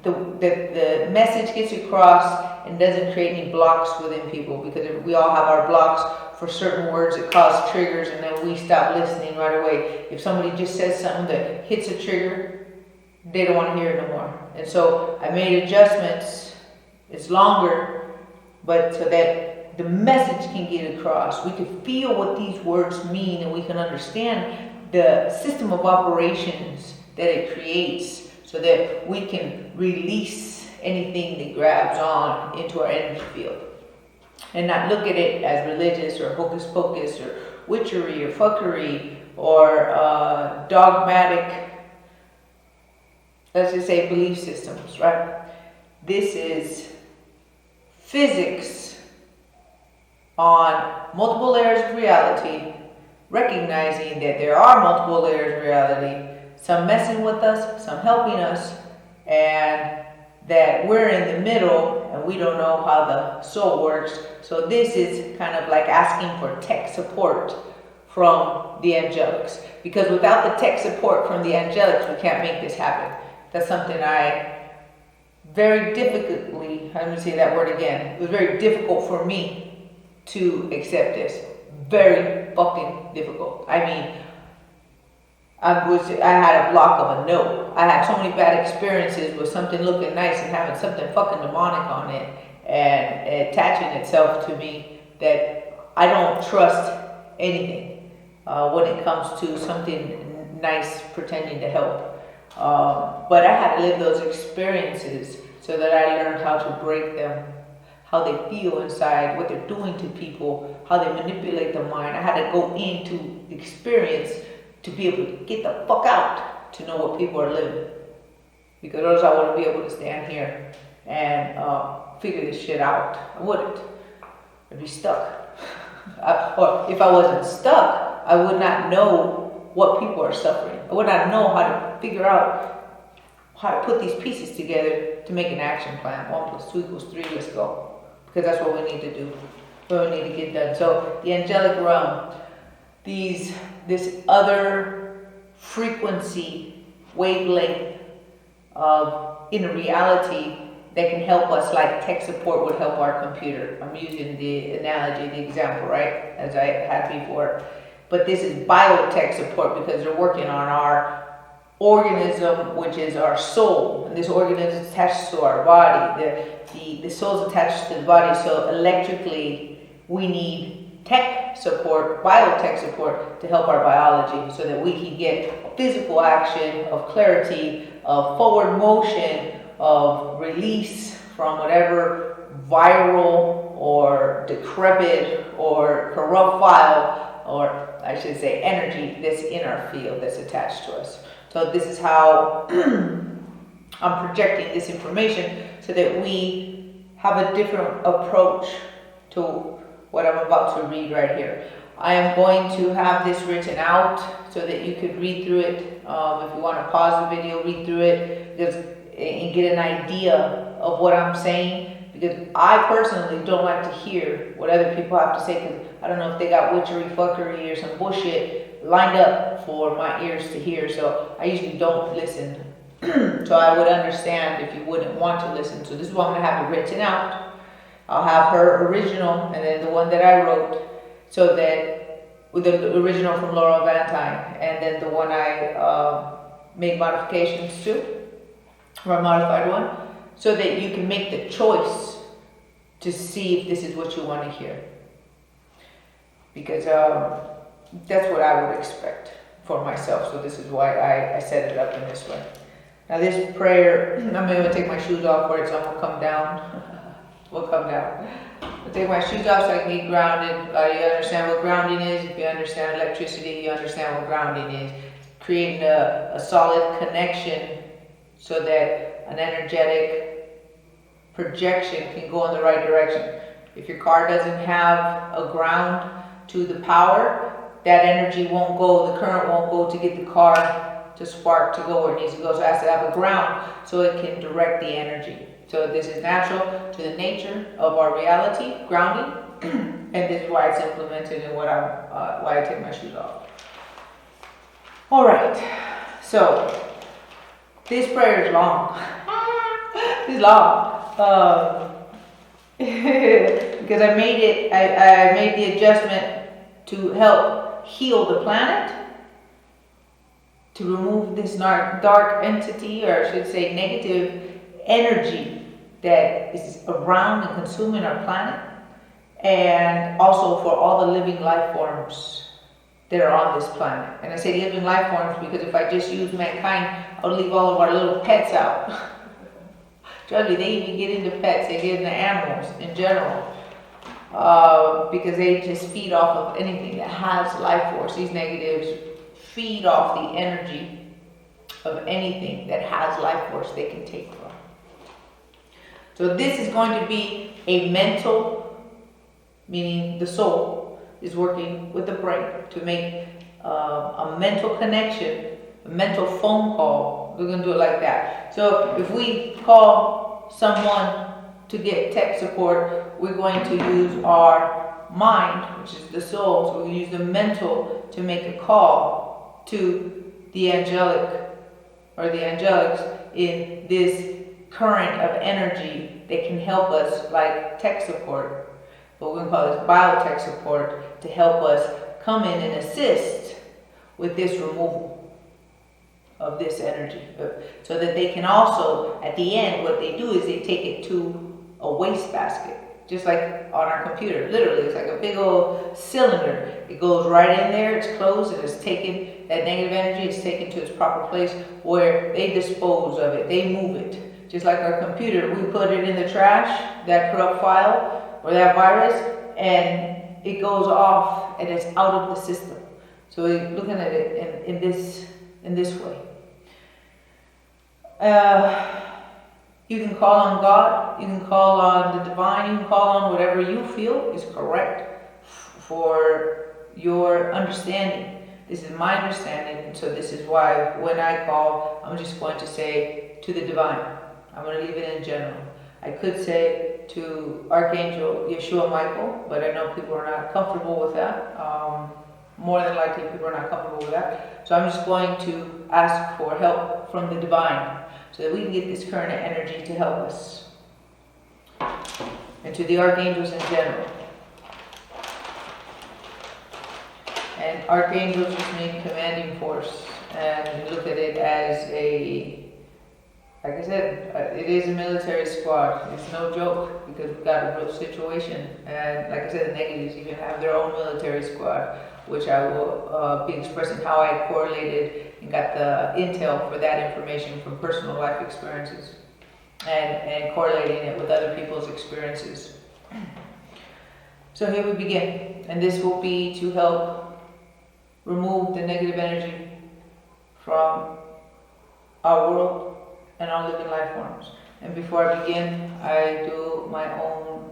that the message gets across and doesn't create any blocks within people, because if we all have our blocks for certain words that cause triggers, and then we stop listening right away. If somebody just says something that hits a trigger, they don't want to hear it no more. And so I made adjustments. It's longer, but so that the message can get across. We can feel what these words mean, and we can understand the system of operations that it creates, so that we can release anything that grabs on into our energy field, and not look at it as religious or hocus pocus or witchery or fuckery or dogmatic, let's just say, belief systems, right? This is physics on multiple layers of reality, recognizing that there are multiple layers of reality, some messing with us, some helping us, and that we're in the middle and we don't know how the soul works. So this is kind of like asking for tech support from the angelics, because without the tech support from the angelics, we can't make this happen. That's something I very difficultly, let me say that word again, it was very difficult for me to accept this. Very fucking difficult. I mean, I had a block of a no. I had so many bad experiences with something looking nice and having something fucking demonic on it and attaching itself to me, that I don't trust anything when it comes to something nice pretending to help. But I had to live those experiences so that I learned how to break them, how they feel inside, what they're doing to people, how they manipulate the mind. I had to go into experience to be able to get the fuck out, to know what people are living. Because otherwise I wouldn't be able to stand here and figure this shit out. I wouldn't. I'd be stuck. Or if I wasn't stuck, I would not know what people are suffering. I would not know how to figure out how to put these pieces together to make an action plan. 1 + 2 = 3, let's go. Because that's what we need to do, what we need to get done. So the angelic realm, this other frequency, wavelength of inner reality that can help us, like tech support would help our computer. I'm using the analogy, the example, right, as I had before. But this is biotech support, because they're working on our organism, which is our soul. And this organism is attached to our body. The soul is attached to the body. So electrically, we need tech support, biotech support to help our biology so that we can get physical action of clarity, of forward motion, of release from whatever viral or decrepit or corrupt file, or I should say energy that's in our field that's attached to us. So this is how I'm projecting this information so that we have a different approach to what I'm about to read right here. I am going to have this written out so that you could read through it. If you want to pause the video, read through it and get an idea of what I'm saying. Because I personally don't like to hear what other people have to say, because I don't know if they got witchery, fuckery, or some bullshit lined up for my ears to hear. So I usually don't listen. So I would understand if you wouldn't want to listen. So this is why I'm going to have it written out. I'll have her original and then the one that I wrote, so that with the original from Laurel Van Tyne, and then the one I made modifications to, or a modified one, so that you can make the choice to see if this is what you want to hear. Because that's what I would expect for myself. So this is why I set it up in this way. Now this prayer, I'm going to take my shoes off for it, so I'm going to come down. We'll come down. I'll take my shoes off so I can get grounded. You understand what grounding is. If you understand electricity, you understand what grounding is. Creating a solid connection so that an energetic projection can go in the right direction. If your car doesn't have a ground to the power, that energy won't go, the current won't go to get the car to spark to go where it needs to go. So it has to have a ground so it can direct the energy. So this is natural to the nature of our reality, grounding, and this is why it's implemented and why I take my shoes off. All right, so this prayer is long. It's long because I made the adjustment to help heal the planet, to remove this dark entity, or I should say negative energy that is around and consuming our planet, and also for all the living life forms that are on this planet. And I say living life forms because if I just use mankind, I would leave all of our little pets out. Trust me, they even get into pets, they get into animals in general, because they just feed off of anything that has life force. These negatives feed off the energy of anything that has life force they can take from. So this is going to be a mental, meaning the soul is working with the brain to make a mental connection, a mental phone call. We're going to do it like that. So if we call someone to get tech support, we're going to use our mind, which is the soul. So we're going to use the mental to make a call to the angelic or the angelics in this current of energy that can help us, like tech support, but we're going to call this biotech support, to help us come in and assist with this removal of this energy, so that they can also, at the end, what they do is they take it to a waste basket, just like on our computer. Literally, it's like a big old cylinder. It goes right in there, it's closed, and it's taken, that negative energy is taken to its proper place where they dispose of it, they move it. Just like our computer, we put it in the trash, that corrupt file or that virus, and it goes off and it's out of the system. So we're looking at it in this way. You can call on God, you can call on the divine, you can call on whatever you feel is correct for your understanding. This is my understanding, so this is why when I call, I'm just going to say to the divine. I'm going to leave it in general. I could say to Archangel Yeshua Michael, but I know people are not comfortable with that. More than likely, people are not comfortable with that. So I'm just going to ask for help from the divine so that we can get this current energy to help us. And to the archangels in general. And archangels just mean commanding force. and look at it as a, like I said, it is a military squad. It's no joke because we've got a real situation. And like I said, the negatives even have their own military squad, which I will be expressing how I correlated and got the intel for that information from personal life experiences and correlating it with other people's experiences. So here we begin, and this will be to help remove the negative energy from our world and our living life forms. And before I begin, I do my own,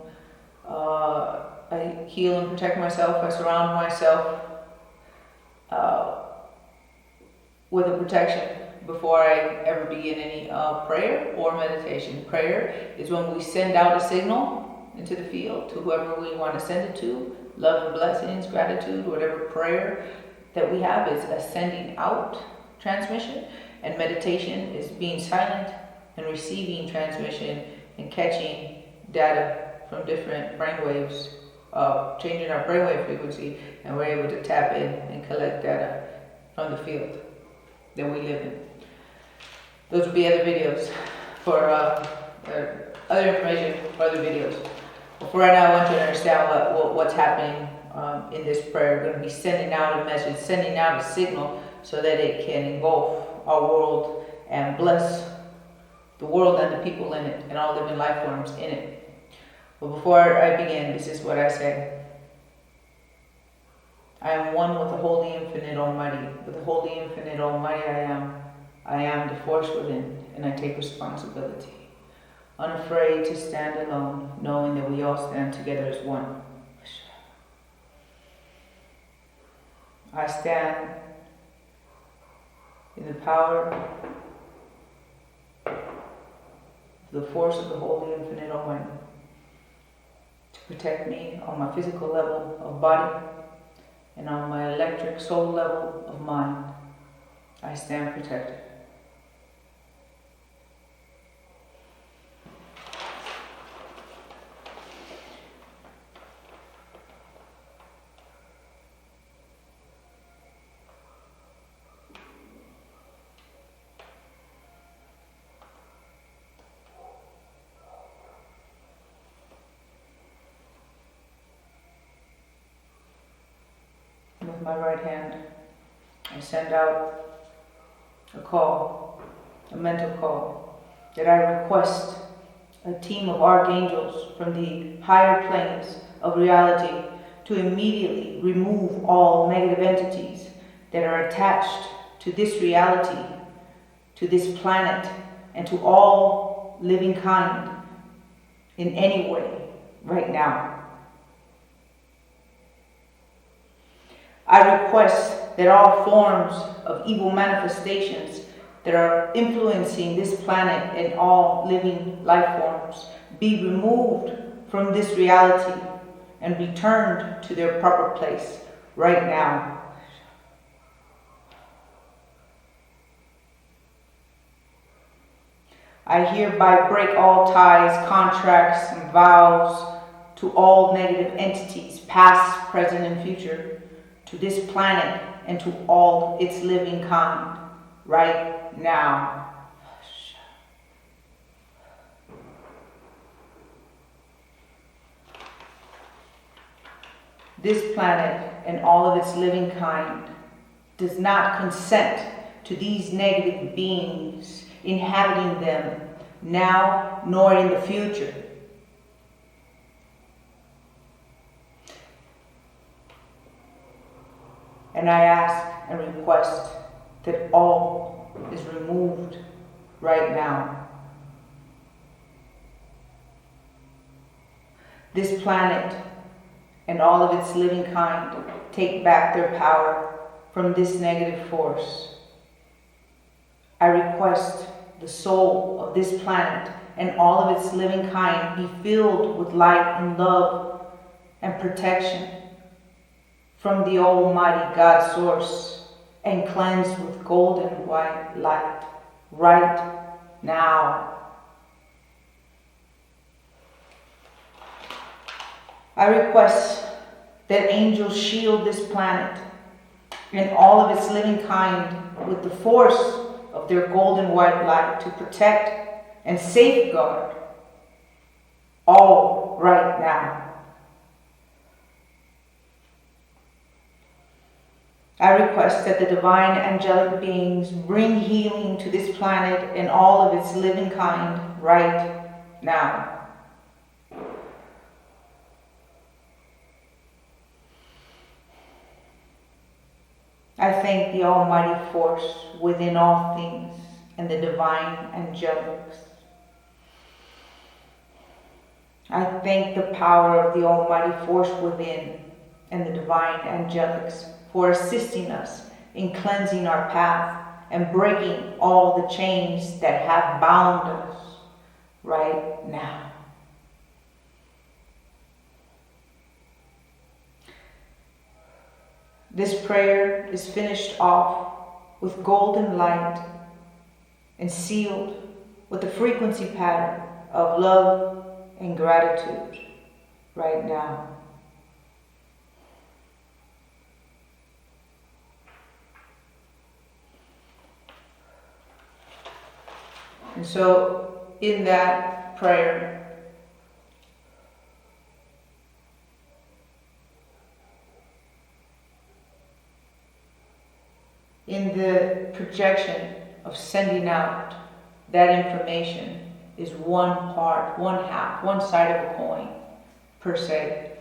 I heal and protect myself. I surround myself with a protection before I ever begin any prayer or meditation. Prayer is when we send out a signal into the field to whoever we want to send it to. Love and blessings, gratitude, whatever prayer that we have is a sending out transmission. And meditation is being silent and receiving transmission and catching data from different brainwaves, changing our brainwave frequency, and we're able to tap in and collect data from the field that we live in. Those will be other videos for other information for other videos. But for right now, I want you to understand what's happening in this prayer. We're going to be sending out a message, sending out a signal so that it can engulf our world and bless the world and the people in it and all living life forms in it. But before I begin, this is what I say. I am one with the Holy Infinite Almighty. With the Holy Infinite Almighty I am. I am the force within, and I take responsibility. Unafraid to stand alone, knowing that we all stand together as one. I stand in the power of the force of the Holy Infinite Almighty to protect me on my physical level of body and on my electric soul level of mind. I stand protected. With my right hand, I send out a call, a mental call, that I request a team of archangels from the higher planes of reality to immediately remove all negative entities that are attached to this reality, to this planet, and to all living kind in any way right now. I request that all forms of evil manifestations that are influencing this planet and all living life forms be removed from this reality and returned to their proper place right now. I hereby break all ties, contracts, and vows to all negative entities, past, present, and future, to this planet and to all its living kind, right now. This planet and all of its living kind does not consent to these negative beings inhabiting them now nor in the future. And I ask and request that all is removed right now. This planet and all of its living kind take back their power from this negative force. I request the soul of this planet and all of its living kind be filled with light and love and protection from the Almighty God Source and cleansed with golden white light right now. I request that angels shield this planet and all of its living kind with the force of their golden white light to protect and safeguard all right now. I request that the divine angelic beings bring healing to this planet and all of its living kind right now. I thank the almighty force within all things and the divine angelics. I thank the power of the almighty force within and the divine angelics for assisting us in cleansing our path and breaking all the chains that have bound us right now. This prayer is finished off with golden light and sealed with the frequency pattern of love and gratitude right now. And so in that prayer, in the projection of sending out that information is one part, one half, one side of a coin per se.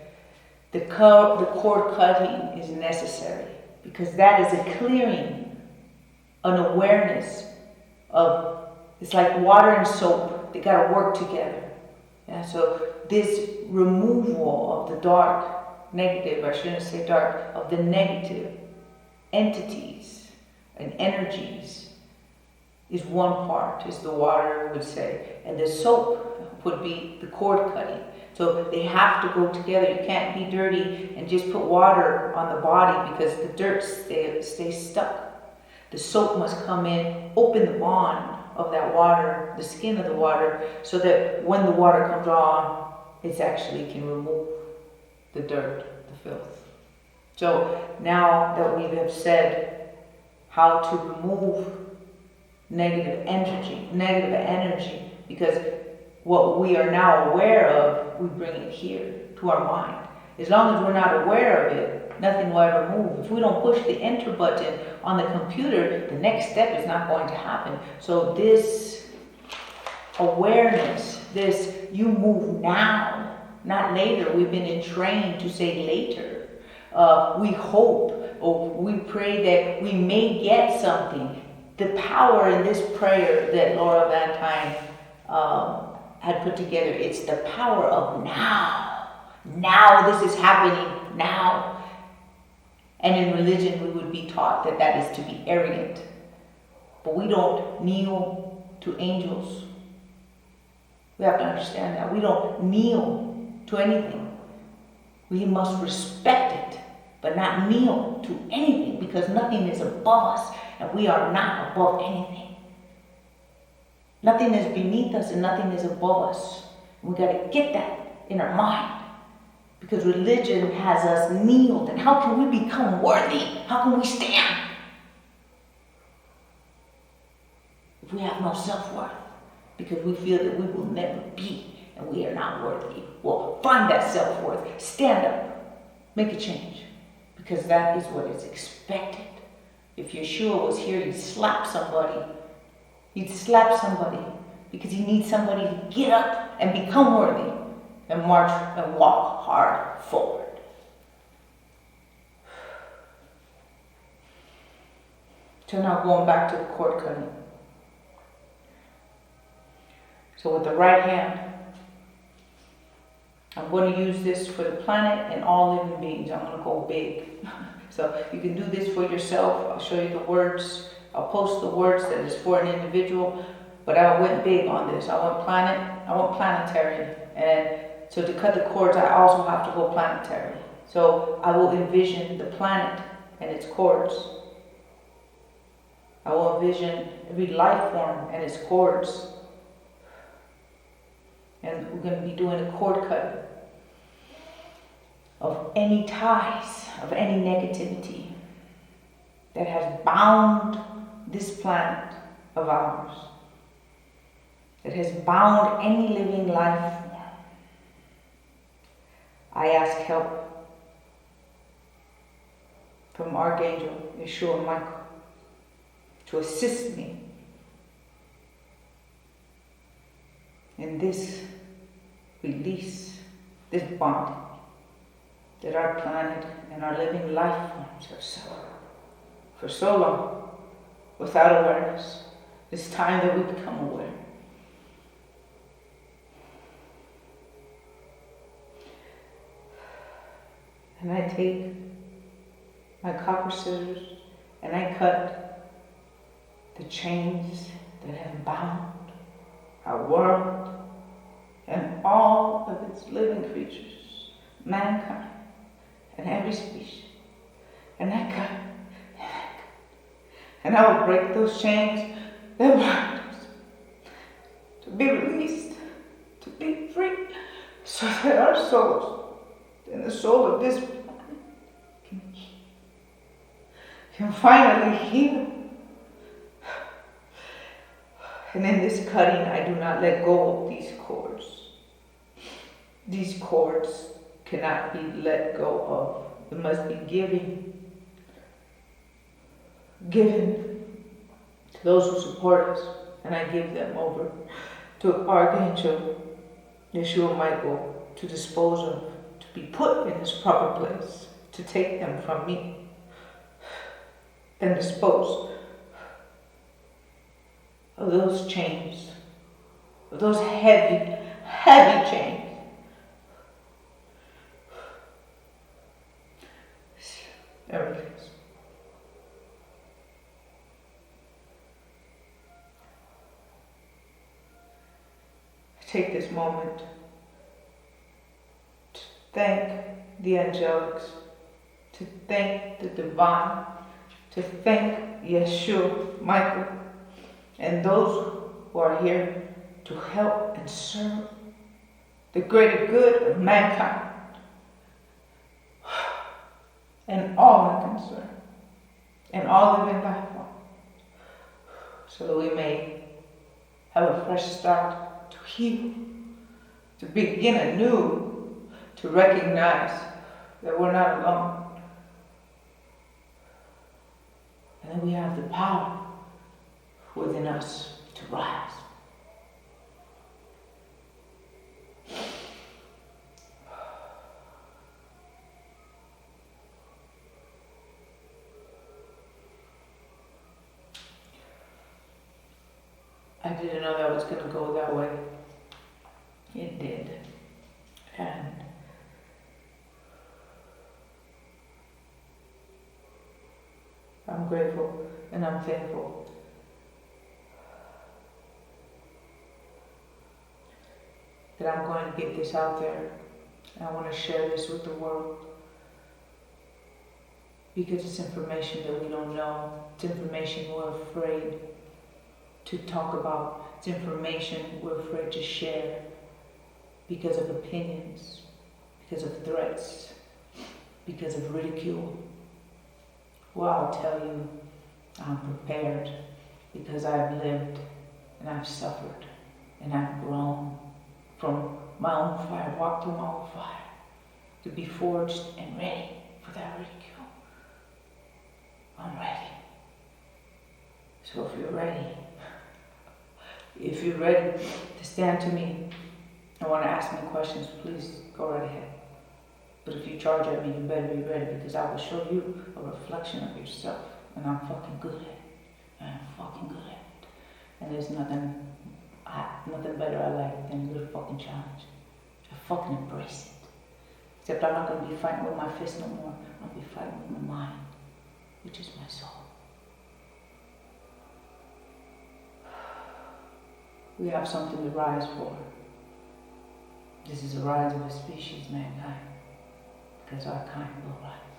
The cord cutting is necessary because that is a clearing, an awareness of, it's like water and soap. They got to work together. Yeah, so this removal of the dark, negative, I shouldn't say dark, of the negative entities and energies is one part, is the water, would say. And the soap would be the cord cutting. So they have to go together. You can't be dirty and just put water on the body because the dirt stays stuck. The soap must come in, open the bond of that water, the skin of the water, so that when the water comes on, it actually can remove the dirt, the filth. So now that we have said how to remove negative energy, because what we are now aware of, we bring it here to our mind. As long as we're not aware of it, nothing will ever move. If we don't push the enter button on the computer, the next step is not going to happen. So this awareness, this you move now, not later. We've been trained to say later. We hope or we pray that we may get something. The power in this prayer that Laura Van Tyne had put together, it's the power of now. Now this is happening now. And in religion we would be taught that that is to be arrogant. But we don't kneel to angels. We have to understand that. We don't kneel to anything. We must respect it, but not kneel to anything, because nothing is above us and we are not above anything. Nothing is beneath us and nothing is above us. We got to get that in our mind. Because religion has us kneeled. And how can we become worthy? How can we stand? If we have no self-worth. Because we feel that we will never be and we are not worthy. Well, find that self-worth. Stand up. Make a change. Because that is what is expected. If Yeshua was here, he'd slap somebody. He'd slap somebody. Because he needs somebody to get up and become worthy. And march and walk hard forward. So now going back to the cord cutting. So with the right hand, I'm going to use this for the planet and all living beings. I'm going to go big. So you can do this for yourself. I'll show you the words. I'll post the words that is for an individual. But I went big on this. I went planetary. And so to cut the cords, I also have to go planetary. So I will envision the planet and its cords. I will envision every life form and its cords. And we're going to be doing a cord cut of any ties, of any negativity. that has bound this planet of ours, that has bound any living life form. I ask help from Archangel Yeshua Michael to assist me in this release, this bondage that our planet and our living life forms have suffered for so long without awareness. It's time that we become aware. And I take my copper scissors and I cut the chains that have bound our world and all of its living creatures, mankind, and every species. And I cut, and I will break those chains that bind us to be released, to be free, so that our souls and the soul of this planet can finally heal. And in this cutting, I do not let go of these cords. These cords cannot be let go of. It must be given to those who support us. And I give them over to Archangel Yeshua Michael to dispose of, to be put in his proper place, to take them from me and dispose of those chains, of those heavy, heavy chains. There it is. I take this moment to thank the Angelics, to thank the Divine, to thank Yeshua, Michael, and those who are here to help and serve the greater good of mankind and all are concerned and all living life form, so that we may have a fresh start to heal, to begin anew, to recognize that we're not alone, and that we have the power within us to rise. I didn't know that was going to go that way. It did. And I'm grateful and I'm thankful that I'm going to get this out there. And I want to share this with the world. Because it's information that we don't know. It's information we're afraid to talk about. It's information we're afraid to share because of opinions, because of threats, because of ridicule. Well, I'll tell you, I'm prepared because I've lived and I've suffered and I've grown from my own fire, walked through my own fire, to be forged and ready for that ridicule. I'm ready. So if you're ready to stand to me and want to ask me questions, please go right ahead. But if you charge at me, you better be ready, because I will show you a reflection of yourself. And I'm fucking good at it. I'm fucking good at it. And there's nothing better I like than a little fucking challenge. I fucking embrace it. Except I'm not going to be fighting with my fist no more. I'll be fighting with my mind, which is my soul. We have something to rise for. This is a rise of a species, mankind, because our kind will rise.